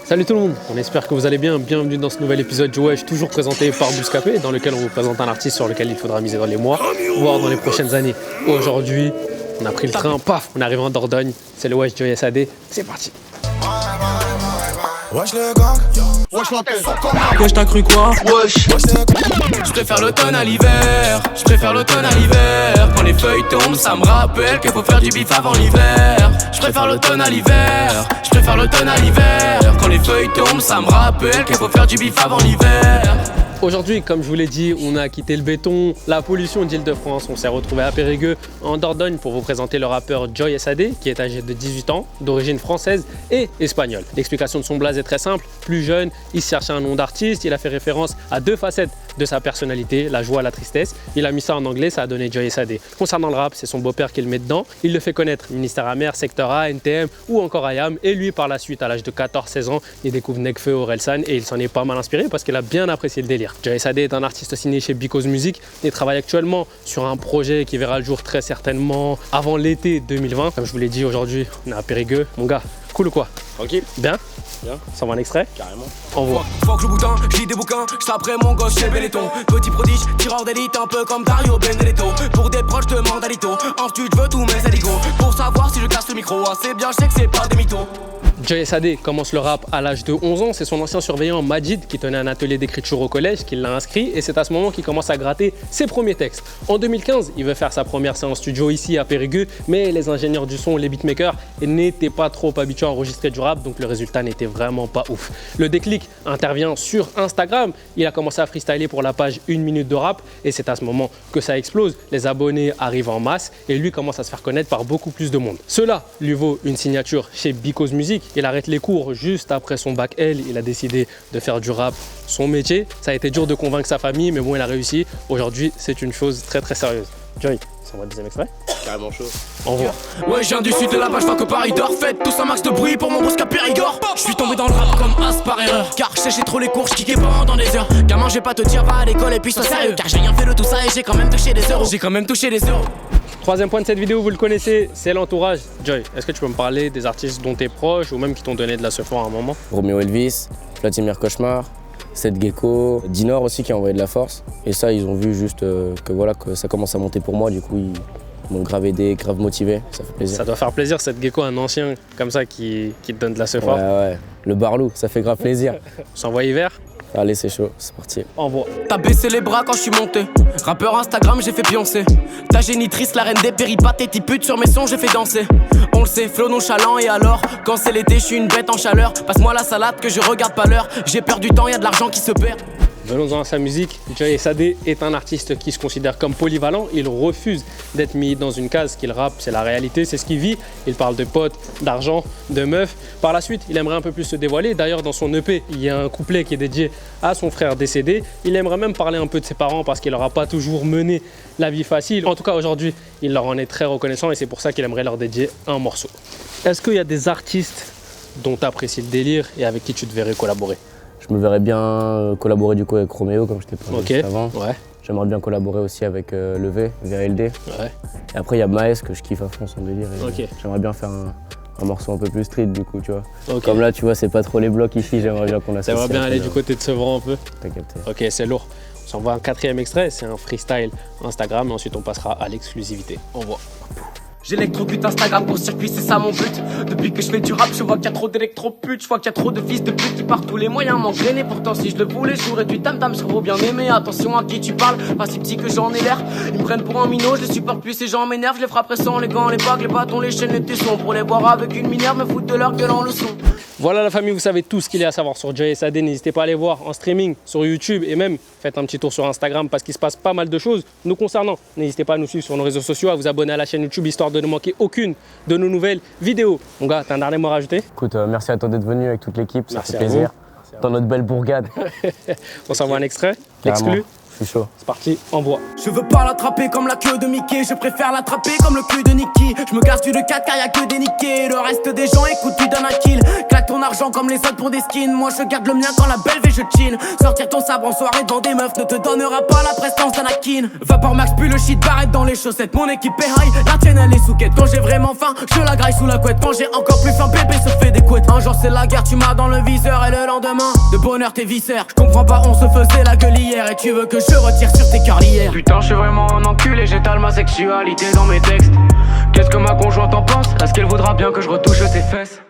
Salut tout le monde, on espère que vous allez bien. Bienvenue dans ce nouvel épisode du Wesh, toujours présenté par Bouscapé, dans lequel on vous présente un artiste sur lequel il faudra miser dans les mois, voire dans les prochaines années. Aujourd'hui, on a pris le train, paf, on arrive en Dordogne. C'est le Wesh Joy SAD, c'est parti. Wesh le gang, wesh la tête. Wesh t'as cru quoi? Wesh. Je préfère l'automne à l'hiver. Je préfère l'automne à l'hiver. Quand les feuilles tombent, ça me rappelle qu'il faut faire du bif avant l'hiver. Je préfère l'automne à l'hiver. Je préfère l'automne à l'hiver. Quand les feuilles tombent, ça me rappelle qu'il faut faire du bif avant l'hiver. Aujourd'hui, comme je vous l'ai dit, on a quitté le béton, la pollution d'Île-de-France. On s'est retrouvé à Périgueux, en Dordogne, pour vous présenter le rappeur Joy SAD, qui est âgé de 18 ans, d'origine française et espagnole. L'explication de son blaze est très simple. Plus jeune, il cherchait un nom d'artiste. Il a fait référence à deux facettes de sa personnalité, la joie, la tristesse. Il a mis ça en anglais, ça a donné Joy SAD. Concernant le rap, c'est son beau-père qui le met dedans. Il le fait connaître, Ministère Amer, Secteur A, NTM ou encore IAM. Et lui, par la suite, à l'âge de 14-16 ans, il découvre Nekfeu, Orelsan et il s'en est pas mal inspiré parce qu'il a bien apprécié le délire. Joy SAD est un artiste signé chez Because Music et travaille actuellement sur un projet qui verra le jour très certainement avant l'été 2020. Comme je vous l'ai dit, aujourd'hui, on est à Périgueux. Mon gars, cool ou quoi? Tranquille. Bien? Bien. Ça va un extrait? Carrément. Envoie. Faut que je boutin, j'lis des bouquins, j'taperai mon gosse chez Benetton. Petit prodige, tireur d'élite, un peu comme Dario Benedetto. Pour des proches de Mandalito, ensuite je veux tous mes aligos. Pour savoir si je casse le micro, assez bien, je sais que c'est pas des mythos. Joy SAD commence le rap à l'âge de 11 ans. C'est son ancien surveillant Majid qui tenait un atelier d'écriture au collège qui l'a inscrit et c'est à ce moment qu'il commence à gratter ses premiers textes. En 2015, il veut faire sa première séance studio ici à Périgueux, mais les ingénieurs du son, les beatmakers, n'étaient pas trop habitués à enregistrer du rap, donc le résultat n'était vraiment pas ouf. Le déclic intervient sur Instagram. Il a commencé à freestyler pour la page 1 minute de rap et c'est à ce moment que ça explose. Les abonnés arrivent en masse et lui commence à se faire connaître par beaucoup plus de monde. Cela lui vaut une signature chez Because Music. Il arrête les cours juste après son bac L. Il a décidé de faire du rap son métier. Ça a été dur de convaincre sa famille, mais bon, il a réussi. Aujourd'hui, c'est une chose très très sérieuse. Joy, ça va le deuxième extrait? Carrément chaud. Envoie. Ouais, je viens du sud de la page, pas que Paris dort. Faites tous un max de bruit pour mon brusque Périgord. Je suis tombé dans le rap comme as par erreur. Car je séchais trop les cours, je kickais pendant des heures. Gamin, je vais pas te dire, va à l'école et puis sois sérieux. Car j'ai rien fait de tout ça et j'ai quand même touché des euros. J'ai quand même touché des euros. Troisième point de cette vidéo, vous le connaissez, c'est l'entourage. Joy, est-ce que tu peux me parler des artistes dont tu es proche ou même qui t'ont donné de la sephora à un moment? Romeo Elvis, Vladimir Cauchemar, Seth Gecko, Dinor aussi qui a envoyé de la force. Et ça, ils ont vu juste que voilà que ça commence à monter pour moi. Du coup, ils m'ont grave aidé, grave motivé. Ça fait plaisir. Ça doit faire plaisir, Seth Gecko, un ancien comme ça qui te donne de la sephora. Ouais. Le Barlou, ça fait grave plaisir. On s'envoie hiver? Allez, c'est chaud, c'est parti. Envoie. T'as baissé les bras quand je suis monté. Rappeur Instagram, j'ai fait pioncer. Ta génitrice, la reine des péripates et pute sur mes sons, j'ai fait danser. On le sait, flow nonchalant et alors quand c'est l'été, je suis une bête en chaleur. Passe-moi la salade que je regarde pas l'heure. J'ai peur du temps, y'a de l'argent qui se perd. Venons-en à sa musique. Joy SAD est un artiste qui se considère comme polyvalent. Il refuse d'être mis dans une case. Qu'il rappe, c'est la réalité, c'est ce qu'il vit. Il parle de potes, d'argent, de meufs. Par la suite, il aimerait un peu plus se dévoiler. D'ailleurs, dans son EP, il y a un couplet qui est dédié à son frère décédé. Il aimerait même parler un peu de ses parents parce qu'il n'aura pas toujours mené la vie facile. En tout cas, aujourd'hui, il leur en est très reconnaissant et c'est pour ça qu'il aimerait leur dédier un morceau. Est-ce qu'il y a des artistes dont tu apprécies le délire et avec qui tu te verrais collaborer? Je me verrais bien collaborer du coup avec Roméo, comme je t'ai parlé juste avant. Ouais. J'aimerais bien collaborer aussi avec Levé, VLD. Ouais. Et après, il y a Maes que je kiffe à fond son délire. Ok. J'aimerais bien faire un morceau un peu plus street du coup, tu vois. Ok. Comme là, tu vois, c'est pas trop les blocs ici, j'aimerais bien qu'on associe. T'aimerais bien aller du côté de Sevran un peu? T'as capté. Ok, c'est lourd. On s'envoie un quatrième extrait, c'est un freestyle Instagram et ensuite on passera à l'exclusivité. Envoie. J'électrocute Instagram pour circuit, c'est ça mon but. Depuis que je fais du rap, je vois qu'il y a trop d'électroputes. Je vois qu'il y a trop de fils de pute qui partent tous les moyens m'engrainer. Pourtant si je le voulais, j'aurais du tam-tam sur vos bien-aimés. Attention à qui tu parles, pas si petit que j'en ai l'air. Ils me prennent pour un minot, je les supporte plus, ces gens m'énervent. Je les frapperai sans les gants, les bagues, les bâtons, les chaînes, les tessons. Pour les boire avec une minerve, me foutre de leur gueule en leçon. Voilà la famille, vous savez tout ce qu'il y a à savoir sur Joy SAD. N'hésitez pas à aller voir en streaming sur YouTube et même faites un petit tour sur Instagram parce qu'il se passe pas mal de choses nous concernant. N'hésitez pas à nous suivre sur nos réseaux sociaux, à vous abonner à la chaîne YouTube histoire de ne manquer aucune de nos nouvelles vidéos. Mon gars, t'as un dernier mot à rajouter? Écoute, merci à toi d'être venu avec toute l'équipe, ça Merci fait à plaisir. Dans notre belle bourgade. On s'envoie un extrait, Carrément. l'exclu. Je suis chaud. C'est parti, envoie. Je veux pas l'attraper comme la queue de Mickey. Je préfère l'attraper comme le cul de Nicky. Je me casse du 4 car y'a que des niqués. Le reste des gens écoute, tu donnes un kill. Claque ton argent comme les autres pour des skins. Moi je garde le mien quand la belle fait je chill. Sortir ton sabre en soirée devant des meufs ne te donnera pas la prestance d'Anakin. Vapor max puis le shit barrette dans les chaussettes. Mon équipe est high, la tienne elle est souquette. Quand j'ai vraiment faim, je la graille sous la couette. Quand j'ai encore plus faim, bébé se fait des couettes. Un jour c'est la guerre, tu m'as dans le viseur. Et le lendemain, de bonheur t'es viscères. Je comprends pas, on se faisait la gueule hier. Et tu veux que je retire sur tes carrières. Putain, je suis vraiment un enculé, j'étale ma sexualité dans mes textes. Qu'est-ce que ma conjointe en pense? Est-ce qu'elle voudra bien que je retouche ses fesses?